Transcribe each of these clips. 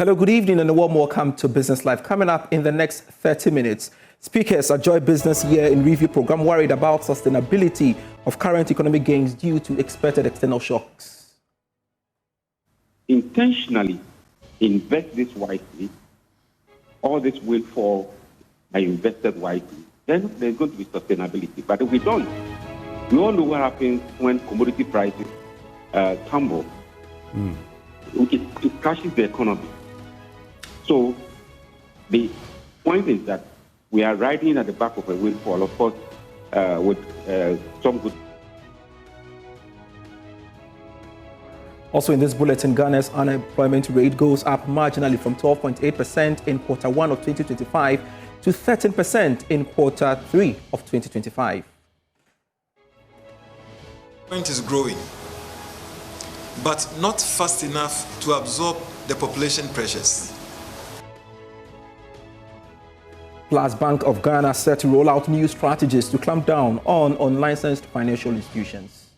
Hello, good evening and a warm welcome to Business Live. Coming up in the next 30 minutes, speakers at JoyBusiness Year in Review program worried about sustainability of current economic gains due to expected external shocks. Intentionally invest this wisely, all this will fall are invested wisely, then there's going to be sustainability. But if we don't, we all know what happens when commodity prices tumble. It crashes the economy. So the point is that we are riding at the back of a windfall, of course, with some good. Also in this bulletin, Ghana's unemployment rate goes up marginally from 12.8% in Q1 of 2025 to 13% in Q3 of 2025. Employment is growing, but not fast enough to absorb the population pressures. Plus, Bank of Ghana set to roll out new strategies to clamp down on unlicensed financial institutions.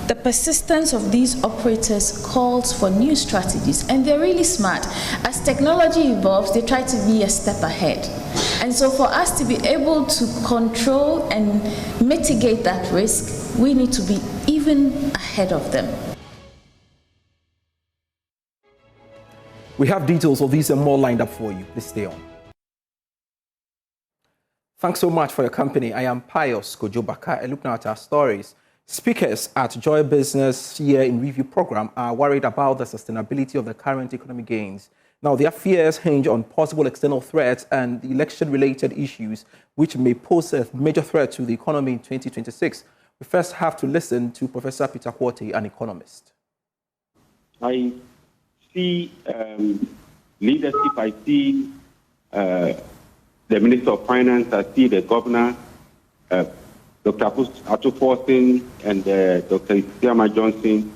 The persistence of these operators calls for new strategies, and they're really smart. As technology evolves, they try to be a step ahead. And so for us to be able to control and mitigate that risk, we need to be even ahead of them. We have details of these and more lined up for you. Please stay on. Thanks so much for your company. I am Pius Kojobaka, and look now at our stories. Speakers at JoyBusiness Year in Review program are worried about the sustainability of the current economic gains. Now, their fears hinge on possible external threats and election-related issues, which may pose a major threat to the economy in 2026. We first have to listen to Professor Peter Quartey, an economist. I see leadership. I see the Minister of Finance. I see the Governor, Dr. Atuforsen, and Dr. Isiama Johnson,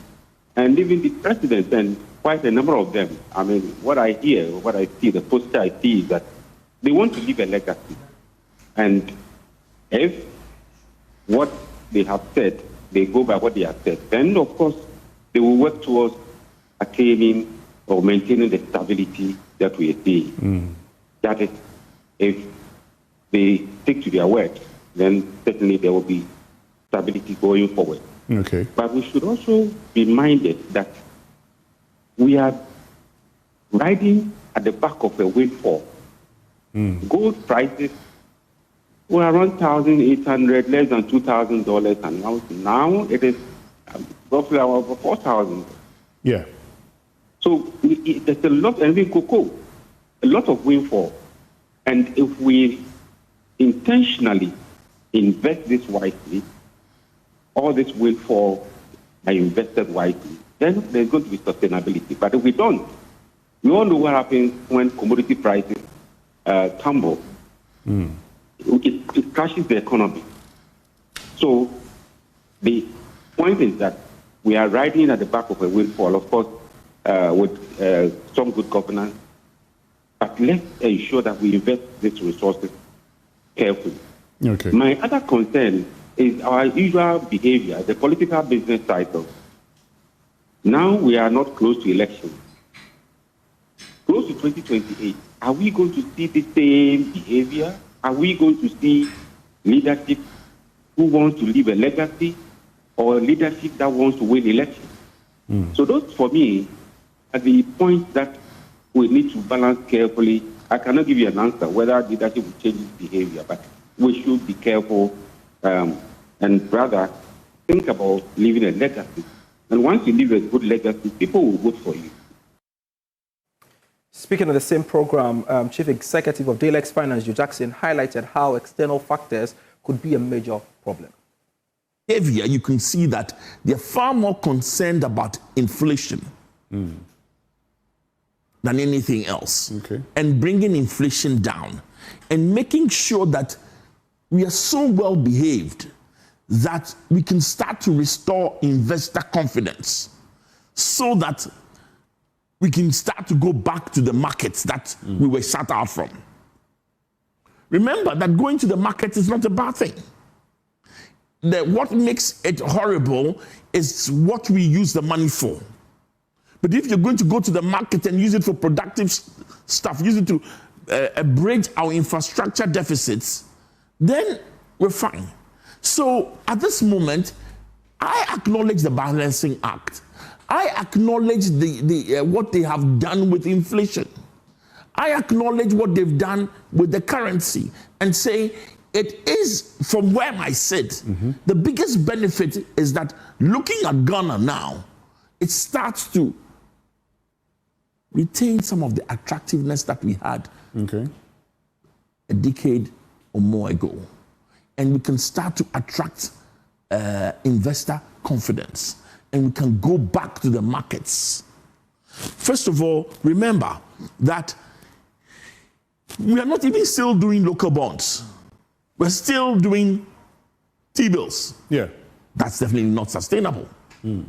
and even the President, and quite a number of them. I mean, what I hear, what I see, the poster I see is that they want to leave a legacy. And if what they have said, they go by what they have said, then, of course, they will work towards attaining or maintaining the stability that we are seeing. That is, if they stick to their word, then certainly there will be stability going forward. Okay. But we should also be minded that we are riding at the back of a windfall. Gold prices were around $1,800, less than $2,000 an ounce. Now it is roughly over $4,000. Yeah. So there's a lot, and even cocoa, a lot of windfall. And if we intentionally invest this wisely, all this windfall are invested wisely, then there's going to be sustainability. But if we don't, we all know what happens when commodity prices tumble. It crashes the economy. So the point is that we are riding at the back of a windfall, of course, with some good governance. But let's ensure that we invest these resources carefully. Okay. My other concern is our usual behavior, the political business cycle. Now we are not close to elections. Close to 2028, are we going to see the same behavior? Are we going to see leadership who wants to leave a legacy, or leadership that wants to win elections? So those, for me, are the points that we need to balance carefully. I cannot give you an answer whether leadership will change its behavior, but we should be careful and rather think about leaving a legacy. And once you leave a good legacy, people will vote for you. Speaking of the same program, Chief Executive of Daylex Finance, Joe Jackson, highlighted how external factors could be a major problem. Behavior, you can see that they're far more concerned about inflation than anything else. Okay. And bringing inflation down and making sure that we are so well behaved that we can start to restore investor confidence so that we can start to go back to the markets that we were shut out from. Remember that going to the market is not a bad thing. What makes it horrible is what we use the money for. But if you're going to go to the market and use it for productive stuff, use it to bridge our infrastructure deficits, then we're fine. So at this moment, I acknowledge the Balancing Act. I acknowledge what they have done with inflation. I acknowledge what they've done with the currency and say it is, from where I sit, the biggest benefit is that looking at Ghana now, it starts to retain some of the attractiveness that we had a decade or more ago. And we can start to attract investor confidence, and we can go back to the markets. First of all, remember that we are not even still doing local bonds. We're still doing T-bills. Yeah. That's definitely not sustainable. And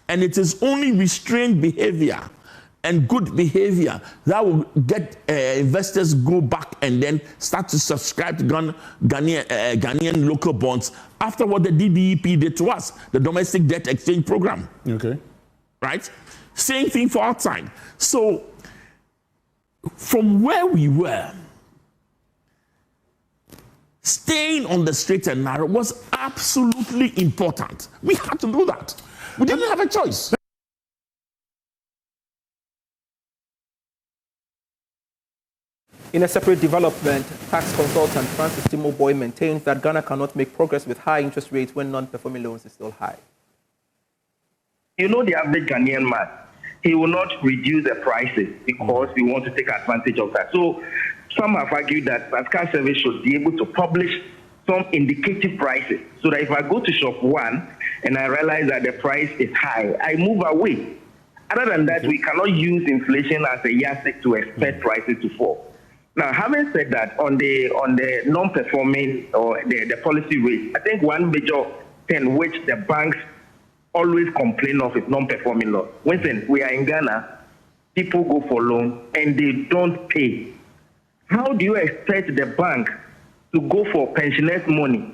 it is only restrained behavior and good behavior that will get investors go back and then start to subscribe to Ghanaian local bonds after what the DDEP did to us, the Domestic Debt Exchange Program. Okay. Right? Same thing for outside. So, from where we were, staying on the straight and narrow was absolutely important. We had to do that. We didn't have a choice. In a separate development, tax consultant Francis Timoboy maintains that Ghana cannot make progress with high interest rates when non-performing loans is still high. You know the average Ghanaian man, he will not reduce the prices because we want to take advantage of that. So some have argued that Pascal Service should be able to publish some indicative prices so that if I go to shop one and I realize that the price is high, I move away. Other than that, we cannot use inflation as a yardstick to expect prices to fall. Now, having said that, on the non-performing or the policy rate, I think one major thing which the banks always complain of is non-performing loans. Listen, we are in Ghana, people go for loan and they don't pay. How do you expect the bank to go for pensioners' money,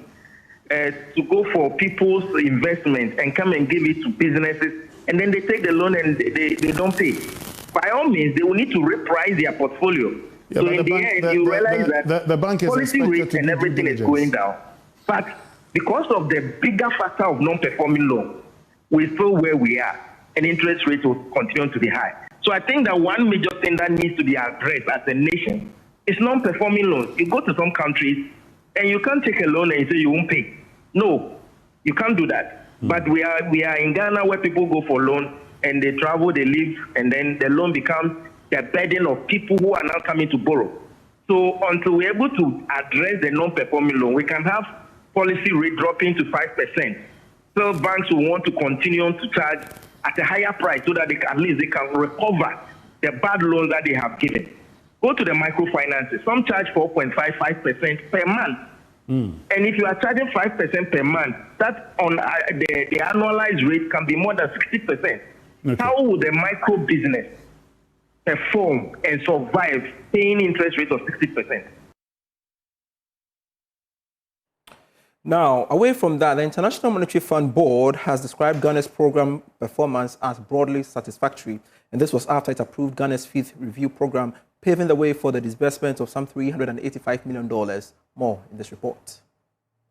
to go for people's investment and come and give it to businesses, and then they take the loan and they don't pay? By all means, they will need to reprice their portfolio. Yeah, so in the end, you realize that the bank is policy rates and everything is going down. But because of the bigger factor of non-performing loan, we're still where we are, and interest rates will continue to be high. So I think that one major thing that needs to be addressed as a nation is non-performing loans. You go to some countries, and you can't take a loan and say you won't pay. No, you can't do that. But we are in Ghana where people go for loan, and they travel, they live, and then the loan becomes the burden of people who are now coming to borrow. So until we're able to address the non-performing loan, we can have policy rate dropping to 5%. So banks will want to continue to charge at a higher price so that at least they can recover the bad loans that they have given. Go to the microfinances. Some charge 4.55% per month. And if you are charging 5% per month, that on the annualized rate can be more than 60%. Okay. How will the micro business perform and survive paying interest rates of 60%? Now, away from that, the International Monetary Fund Board has described Ghana's program performance as broadly satisfactory, and this was after it approved Ghana's fifth review program, paving the way for the disbursement of some $385 million. More in this report.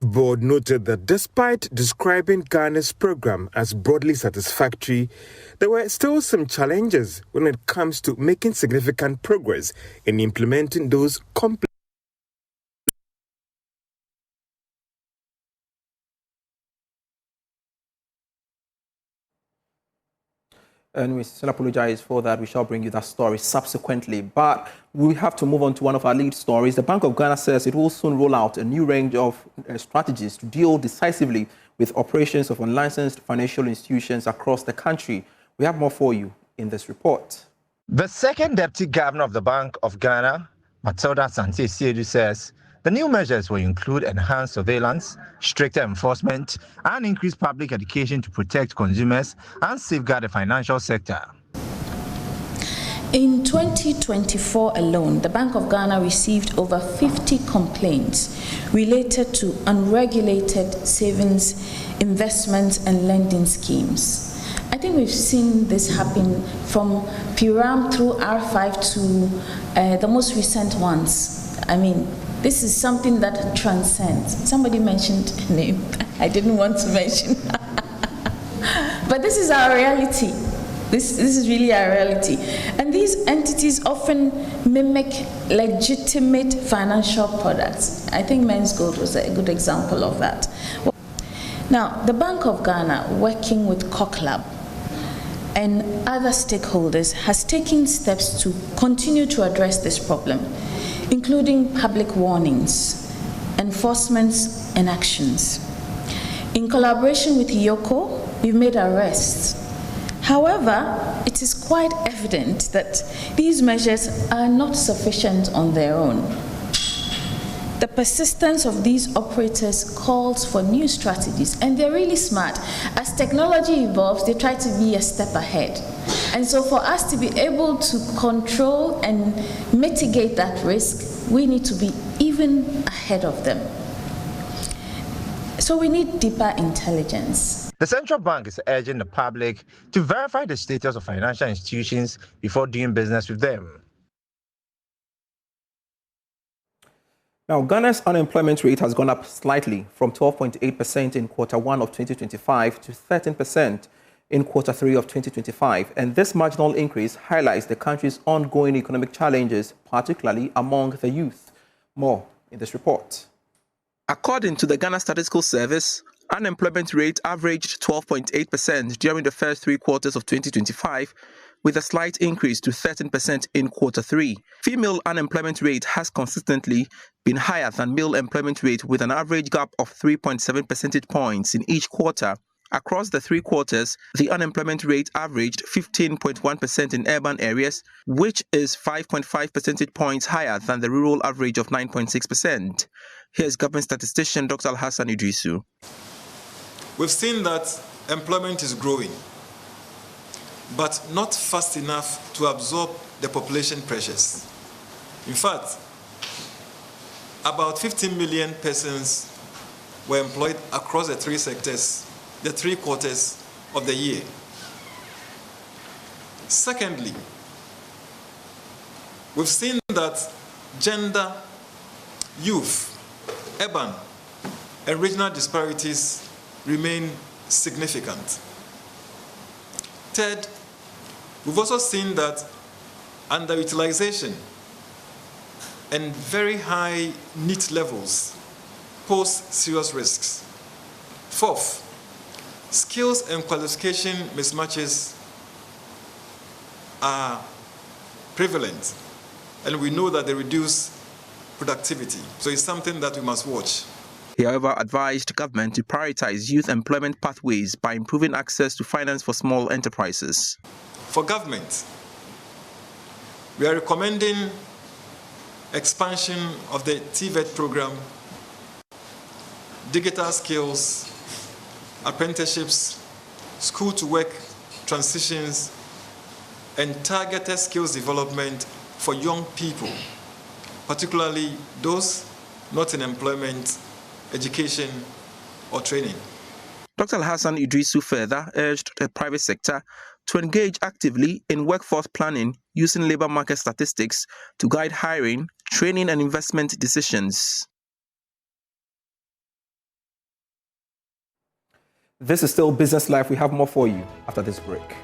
The board noted that despite describing Ghana's program as broadly satisfactory, there were still some challenges when it comes to making significant progress in implementing those complex. And we still apologize for that. We shall bring you that story subsequently. But we have to move on to one of our lead stories. The Bank of Ghana says it will soon roll out a new range of strategies to deal decisively with operations of unlicensed financial institutions across the country. We have more for you in this report. The second deputy governor of the Bank of Ghana, Matilda Sante Siedu, says the new measures will include enhanced surveillance, stricter enforcement, and increased public education to protect consumers and safeguard the financial sector. In 2024 alone, the Bank of Ghana received over 50 complaints related to unregulated savings, investments, and lending schemes. I think we've seen this happen from Piram through R5 to the most recent ones. I mean, this is something that transcends. Somebody mentioned a name I didn't want to mention. But this is our reality. This is really our reality. And these entities often mimic legitimate financial products. I think Men's Gold was a good example of that. Now, the Bank of Ghana, working with COCLAB and other stakeholders, has taken steps to continue to address this problem, including public warnings, enforcements, and actions. In collaboration with Yoko, we've made arrests. However, it is quite evident that these measures are not sufficient on their own. The persistence of these operators calls for new strategies, and they're really smart. As technology evolves, they try to be a step ahead. And so for us to be able to control and mitigate that risk, we need to be even ahead of them. So we need deeper intelligence. The central bank is urging the public to verify the status of financial institutions before doing business with them. Now, Ghana's unemployment rate has gone up slightly from 12.8% in Q1 of 2025 to 13% in Q3 of 2025. And this marginal increase highlights the country's ongoing economic challenges, particularly among the youth. More in this report. According to the Ghana Statistical Service, unemployment rate averaged 12.8% during the first 3 quarters of 2025, with a slight increase to 13% in Q3. Female unemployment rate has consistently been higher than male employment rate, with an average gap of 3.7 percentage points in each quarter. Across the 3 quarters, the unemployment rate averaged 15.1% in urban areas, which is 5.5 percentage points higher than the rural average of 9.6%. Here's government statistician Dr. Al-Hassan Idrisu. We've seen that employment is growing, but not fast enough to absorb the population pressures. In fact, about 15 million persons were employed across the 3 sectors, the 3 quarters of the year. Secondly, we've seen that gender, youth, urban, and regional disparities remain significant. Third, we've also seen that underutilization and very high NEET levels pose serious risks. Fourth, skills and qualification mismatches are prevalent, and we know that they reduce productivity. So it's something that we must watch. He, however, advised government to prioritize youth employment pathways by improving access to finance for small enterprises. For government, we are recommending expansion of the TVET program, digital skills, apprenticeships, school-to-work transitions, and targeted skills development for young people, particularly those not in employment, education, or training. Dr. Al-Hassan Idrisu further urged the private sector to engage actively in workforce planning using labor market statistics to guide hiring, training, and investment decisions. This is still Business Live. We have more for you after this break.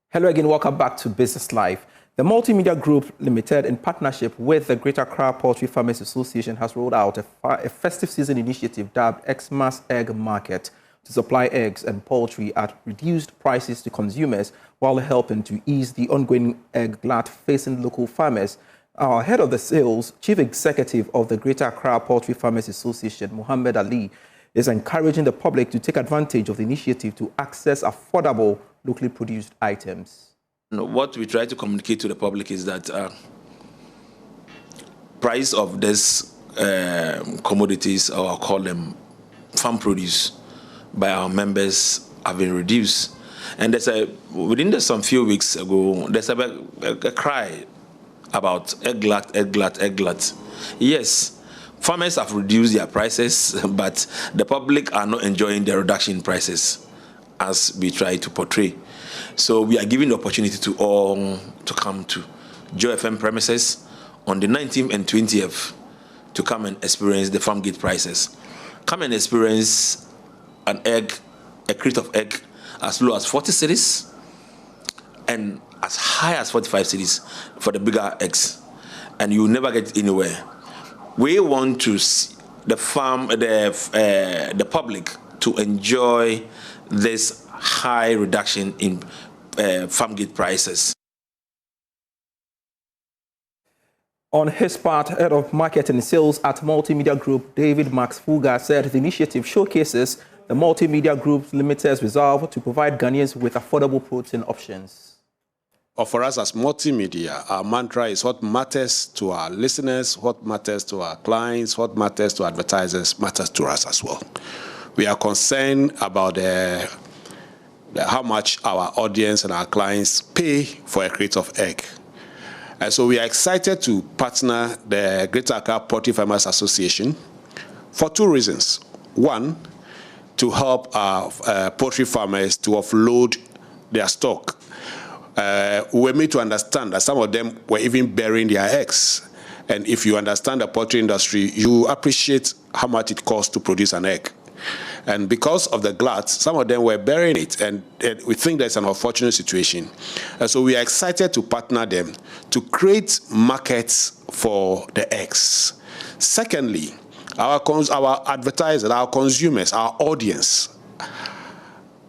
Hello again, welcome back to Business Live. The Multimedia Group Limited, in partnership with the Greater Accra Poultry Farmers Association, has rolled out a festive season initiative dubbed Xmas Egg Market to supply eggs and poultry at reduced prices to consumers while helping to ease the ongoing egg glut facing local farmers. Our head of the sales, Chief Executive of the Greater Accra Poultry Farmers Association, Muhammad Ali, is encouraging the public to take advantage of the initiative to access affordable, locally produced items. What we try to communicate to the public is that price of these commodities, or I'll call them farm produce, by our members have been reduced. And within some few weeks ago, there's a cry about egg glut. Yes, Farmers have reduced their prices, but the public are not enjoying the reduction in prices as we try to portray. So we are giving the opportunity to all to come to Joy FM premises on the 19th and 20th to come and experience the farm gate prices. Come and experience an egg, a crate of egg as low as 40 cedis and as high as 45 cedis for the bigger eggs, and you will never get it anywhere. We want to see the public to enjoy this high reduction in farm gate prices. On his part, Head of Marketing and Sales at Multimedia Group, David Max Fuga, said the initiative showcases the Multimedia Group Limited's resolve to provide Ghanaians with affordable protein options. For us as multimedia, our mantra is what matters to our listeners, what matters to our clients, what matters to advertisers, matters to us as well. We are concerned about how much our audience and our clients pay for a crate of egg. And so we are excited to partner the Greater Accra Poultry Farmers Association for two reasons. One, to help our poultry farmers to offload their stock. We were made to understand that some of them were even burying their eggs. And if you understand the poultry industry, you appreciate how much it costs to produce an egg. And because of the glut, some of them were burying it, and we think that's an unfortunate situation. And so we are excited to partner them to create markets for the eggs. Secondly, our advertisers, our consumers, our audience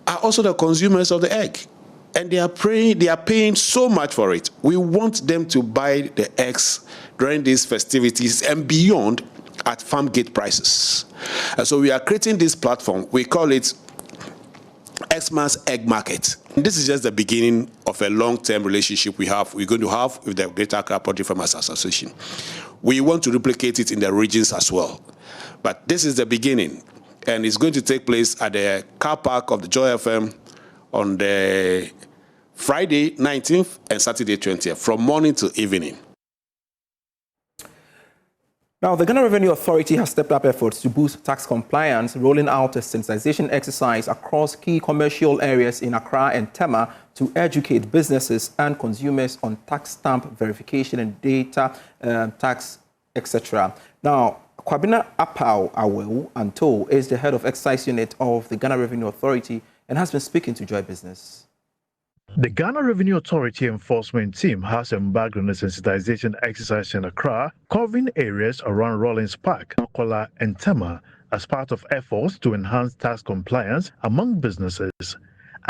are also the consumers of the egg. And they are paying so much for it. We want them to buy the eggs during these festivities and beyond at farm gate prices. And so we are creating this platform. We call it Xmas Egg Market. And this is just the beginning of a long-term relationship we're going to have with the Greater Accra Poultry Farmers Association. We want to replicate it in the regions as well. But this is the beginning, and it's going to take place at the car park of the Joy FM on the Friday 19th and Saturday 20th, from morning to evening. Now, the Ghana Revenue Authority has stepped up efforts to boost tax compliance, rolling out a sensitization exercise across key commercial areas in Accra and Tema to educate businesses and consumers on tax stamp verification and data, tax, etc. Now, Kwabena Apau Awewu Anto is the head of excise unit of the Ghana Revenue Authority and has been speaking to Joy Business. The Ghana Revenue Authority enforcement team has embarked on a sensitization exercise in Accra, covering areas around Rollins Park, Makola, and Tema as part of efforts to enhance tax compliance among businesses.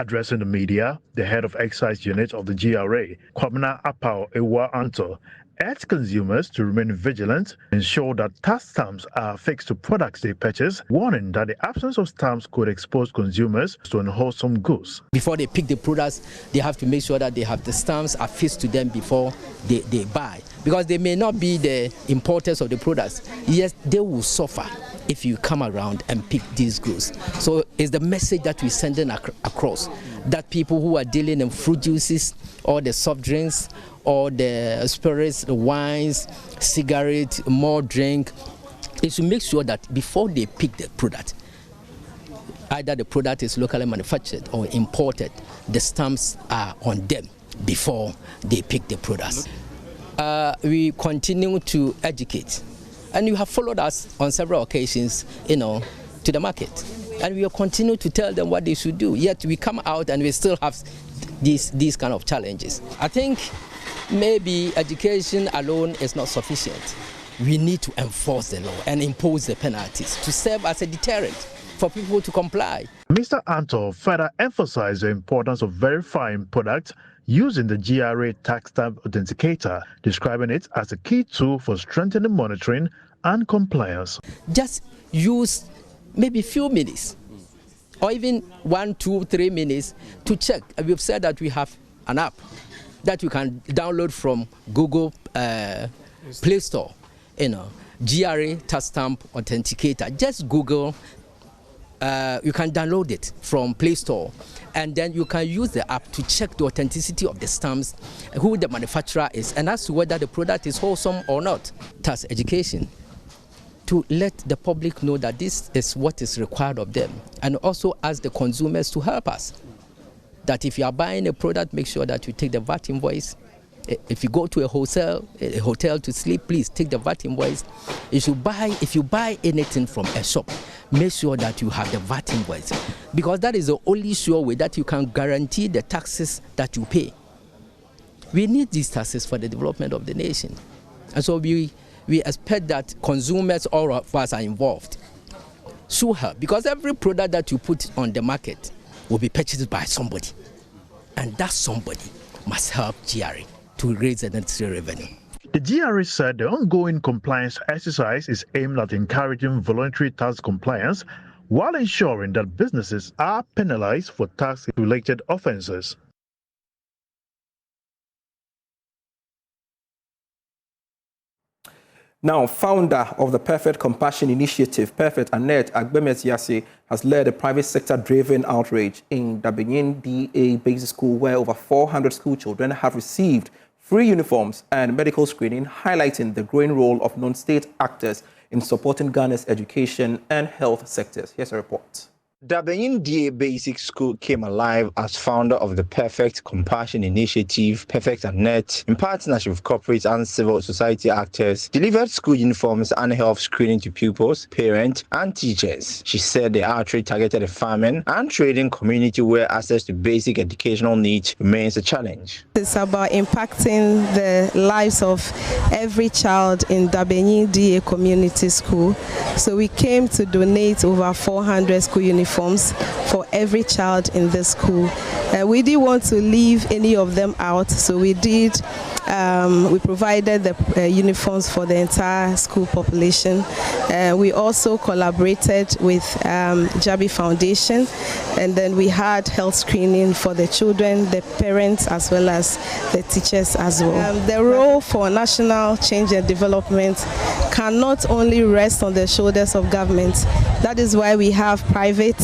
Addressing the media, the head of excise unit of the GRA, Kwabena Apau Ewa Anto, urged consumers to remain vigilant, ensure that tax stamps are affixed to products they purchase, warning that the absence of stamps could expose consumers to unwholesome goods. Before they pick the products, they have to make sure that they have the stamps affixed to them before they buy, because they may not be the importers of the products. Yes, they will suffer if you come around and pick these goods. So it's the message that we're sending across, that people who are dealing in fruit juices or the soft drinks or the spirits, the wines, cigarettes, more drink, is to make sure that before they pick the product, either the product is locally manufactured or imported, the stamps are on them before they pick the products. We continue to educate, and you have followed us on several occasions, to the market, and we will continue to tell them what they should do. Yet we come out and we still have these kind of challenges. I think maybe education alone is not sufficient. We need to enforce the law and impose the penalties to serve as a deterrent for people to comply. Mr. Anto further emphasized the importance of verifying products using the GRA tax stamp authenticator, describing it as a key tool for strengthening monitoring and compliance. Just use maybe a few minutes, or even 1, 2, 3 minutes to check. We've said that we have an app that you can download from Google Play Store, GRA tax stamp authenticator. Just Google, you can download it from Play Store, and then you can use the app to check the authenticity of the stamps, who the manufacturer is, and as to whether the product is wholesome or not. Tax education to let the public know that this is what is required of them, and also ask the consumers to help us. That if you are buying a product, make sure that you take the VAT invoice. If you go to a hotel to sleep, please take the VAT invoice. If you buy anything from a shop, make sure that you have the VAT invoice, because that is the only sure way that you can guarantee the taxes that you pay. We need these taxes for the development of the nation, and so we expect that consumers, all of us, are involved. So help, because every product that you put on the market will be purchased by somebody, and that somebody must help GRA to raise the necessary revenue. The GRA said the ongoing compliance exercise is aimed at encouraging voluntary tax compliance while ensuring that businesses are penalized for tax-related offenses. Now, founder of the Perfect Compassion Initiative, Perfect Annette Agbemet-Yase, has led a private sector-driven outreach in the Benin DA Basic School, where over 400 school children have received free uniforms and medical screening, highlighting the growing role of non-state actors in supporting Ghana's education and health sectors. Here's a report. The Benin DA Basic School came alive as founder of the Perfect Compassion Initiative, Perfect Annette, in partnership with corporate and civil society actors, delivered school uniforms and health screening to pupils, parents, and teachers. She said the outreach targeted the farming and trading community where access to basic educational needs remains a challenge. It's about impacting the lives of every child in the Benin DA Community School. So we came to donate over 400 school uniforms for every child in the school. We didn't want to leave any of them out, so we did. We provided the uniforms for the entire school population. We also collaborated with Jabi Foundation, and then we had health screening for the children, the parents, as well as the teachers as well. The role for national change and development cannot only rest on the shoulders of government. That is why we have private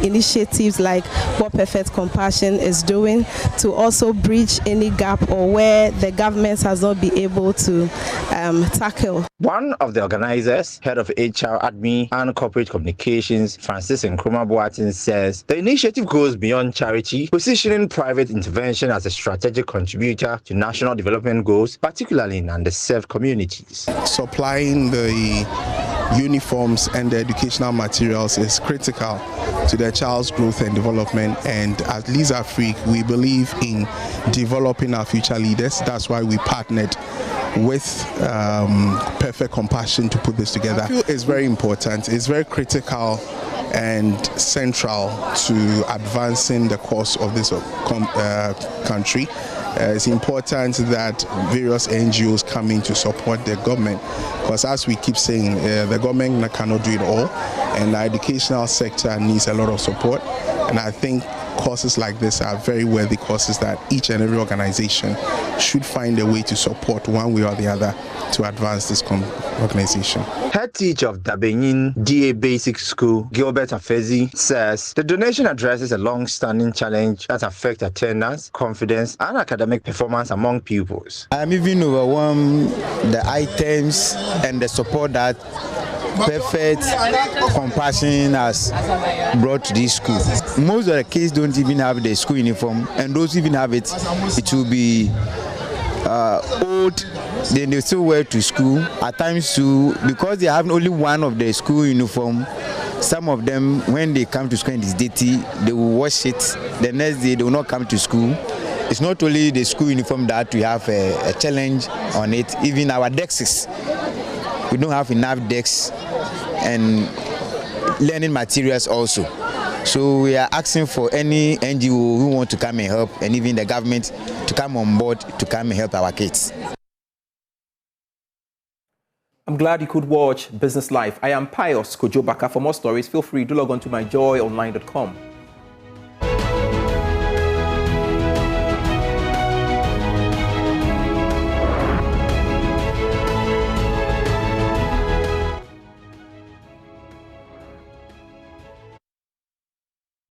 initiatives like what Perfect Compassion is doing to also bridge any gap or where the government has not been able to tackle. One of the organizers, head of HR, admin, and corporate communications, Francis Nkrumah Boateng, says the initiative goes beyond charity, positioning private intervention as a strategic contributor to national development goals, particularly in underserved communities. Supplying the uniforms and the educational materials is critical to their child's growth and development, and at Lease Afrique we believe in developing our future leaders. That's why we partnered with Perfect Compassion to put this together. I feel it's very important, it's very critical and central to advancing the cause of this country. It's important that various NGOs come in to support the government, because as we keep saying, the government cannot do it all, and the educational sector needs a lot of support. And I think causes like this are very worthy causes that each and every organization should find a way to support one way or the other to advance this organization. Head teacher of the Benin DA Basic School, Gilbert Afezi, says the donation addresses a long-standing challenge that affects attendance, confidence, and academic performance among pupils. I am even overwhelmed the items and the support that Perfect Compassion has brought to this school. Most of the kids don't even have the school uniform, and those even have it, it will be old. Then they still wear to school. At times too, because they have only one of the school uniform, some of them, when they come to school and it's dirty, they will wash it. The next day they will not come to school. It's not only the school uniform that we have a challenge on it, even our desks. We don't have enough desks and learning materials also. So we are asking for any NGO who want to come and help, and even the government to come on board to come and help our kids. I'm glad you could watch Business Live. I am Pius Kojobaka. For more stories, feel free to log on to myjoyonline.com.